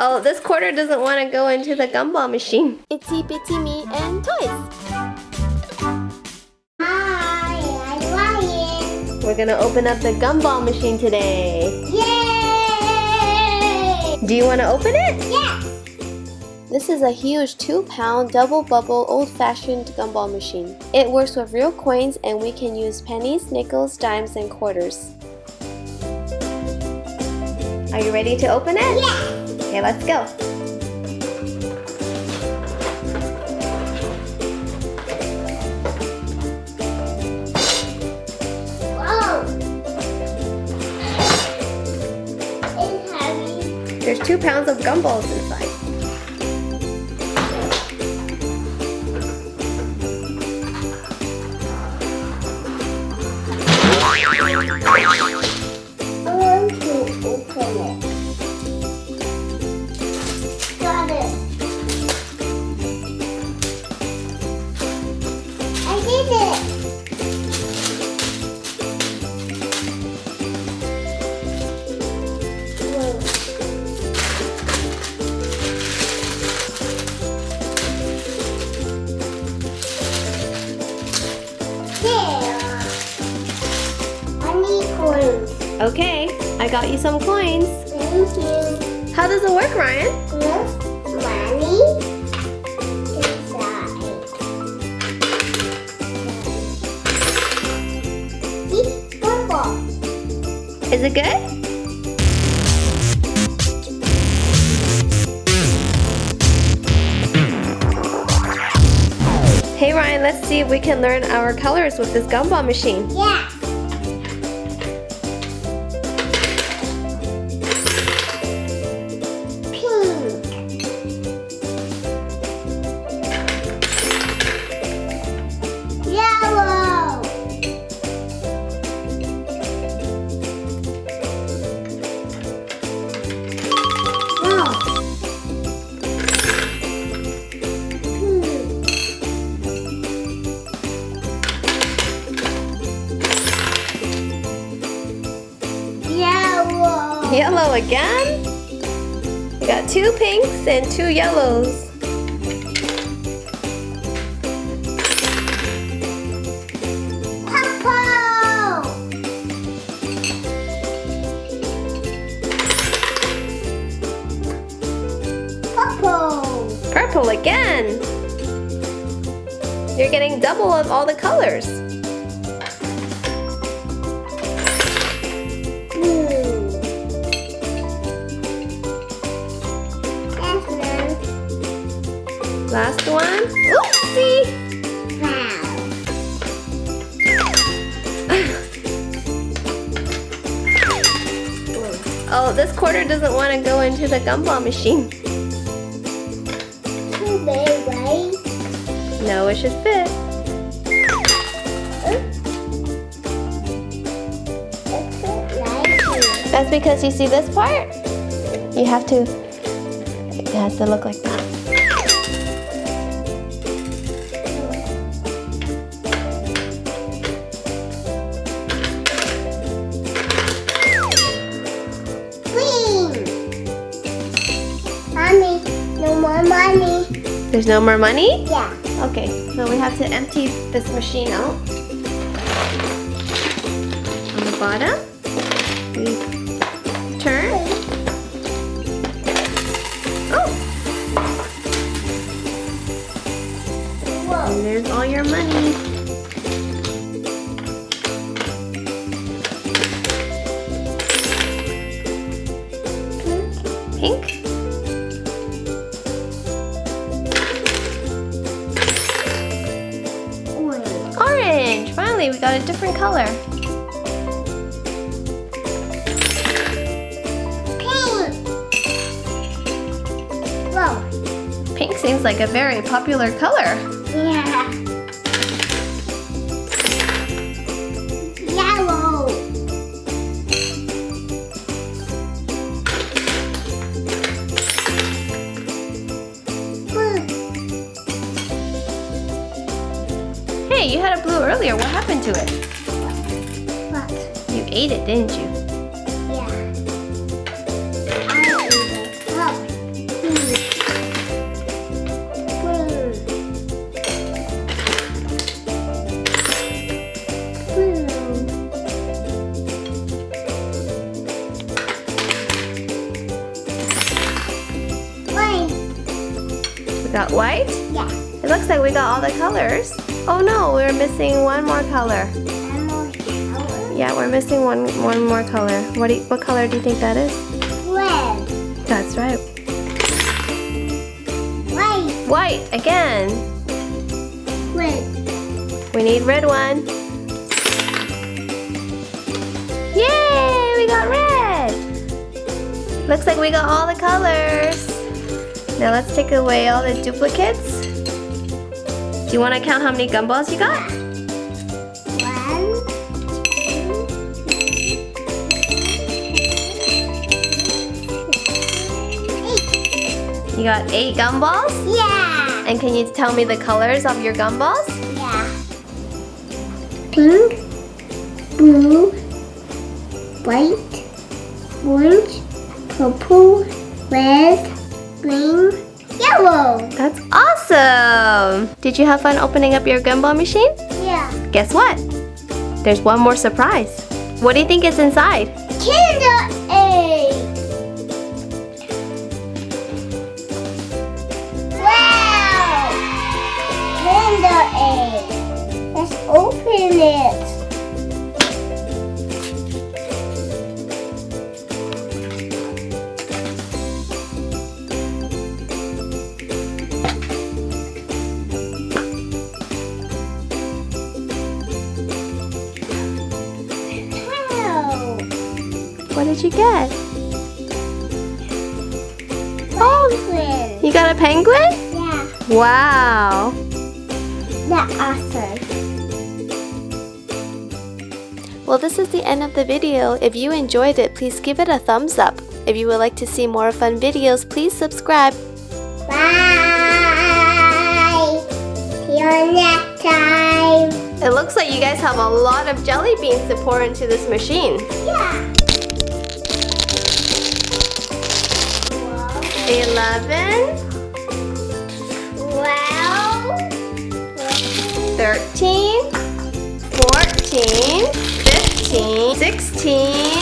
Oh, this quarter doesn't want to go into the gumball machine. ittiBittiMi and Toyz. Hi, I'm Ryan. We're gonna open up the gumball machine today. Yay! Do you want to open it? Yes! This is a huge 2-pound double bubble old-fashioned gumball machine. It works with real coins and we can use pennies, nickels, dimes, and quarters. Are you ready to open it? Yes! Okay, let's go. Whoa! It's heavy. There's 2 pounds of gumballs inside. I want to open it. Got it. I did it. Whoa. There. I need coins. Okay, I got you some coins. Thank you. How does it work, Ryan? Yes, money inside. See, purple. Is it good? Hey Ryan, let's see if we can learn our colors with this gumball machine. Yeah. Pink. Yellow. Wow. Pink. Yellow. Yellow again? We got 2 pinks and 2 yellows. Purple. Purple. Purple again. You're getting double of all the colors. Blue. Yes, Last ma'am. one. Oopsie! Wow. Oh, this quarter doesn't want to go into the gumball machine. Too big, right? No, it should fit. It's like That's because you see this part? You have to, it has to look like that. green. Mommy, no more money. There's no more money? Yeah. Okay, so we have to empty this machine out. On the bottom, we turn. Oh, Whoa. and there's all your money. Pink. Orange. Orange. Finally, we got a different color. Pink. Whoa. Pink seems like a very popular color. Yeah. Yellow. Blue. Hey, you had a blue earlier. What happened to it? What? You ate it, didn't you? Yeah. I ate it. Look. Got white? Yeah. It looks like we got all the colors. Oh no, we're missing one more color. And more color. Yeah, we're missing one more color. What color do you think that is? Red. That's right. White. White again. Red. We need red one. Yay! We got red! Looks like we got all the colors. Now let's take away all the duplicates. Do you want to count how many gumballs you got? 1, 2, 8. You got 8 gumballs? Yeah. And can you tell me the colors of your gumballs? Yeah. Pink, blue, white, orange, purple, red, green, yellow. That's awesome! Did you have fun opening up your gumball machine? Yeah. Guess what? There's one more surprise. What do you think is inside? Kinder egg. Wow. Kinder egg. Let's open it. Wow. What did you get? Penguin. You got a penguin? Yeah. Wow! That's awesome. Well, this is the end of the video. If you enjoyed it, please give it a thumbs up. If you would like to see more fun videos, please subscribe. Bye. See you next time. It looks like you guys have a lot of jelly beans to pour into this machine. Yeah. 11, 12, 13, 14, 15, 16,